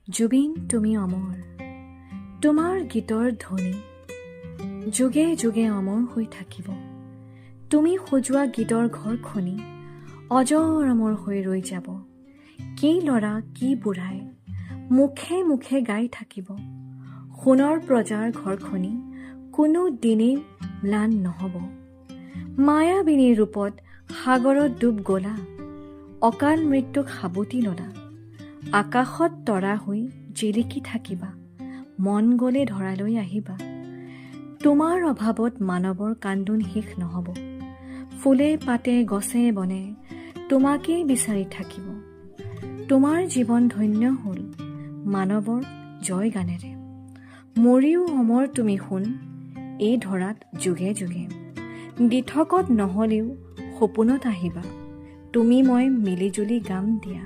জুবিন তুমি অমৰ, তোমাৰ গীতৰ ধ্বনি যুগে যুগে অমৰ হৈ থাকিব। তুমি সজোৱা গীতৰ ঘৰখনি অজৰ অমৰ হৈ ৰৈ যাব। কি ল'ৰা কি বুঢ়াই মুখে মুখে গাই থাকিব, সোণৰ প্ৰজাৰ ঘৰখনি কোনো দিনেই ম্লান নহ'ব। মায়াবিনীৰ ৰূপত সাগৰত ডুব গলা, অকাল মৃত্যুক সাবটি ললা। আকাশত তৰা হৈ জিলিকি থাকিবা, মন গ'লে ধৰালৈ আহিবা। তোমাৰ অভাৱত মানৱৰ কান্দোন শেষ নহ'ব। ফুলে পাতে গছে বনে তোমাকেই বিচাৰি থাকিব। তোমাৰ জীৱন ধন্য হ'ল মানৱৰ জয় গানেৰে। মৰিও অমৰ তুমি সোণ এই ধৰাত যুগে যুগে। দিঠকত নহ'লেও সপোনত আহিবা, তুমি মই মিলিজুলি গাম দিয়া।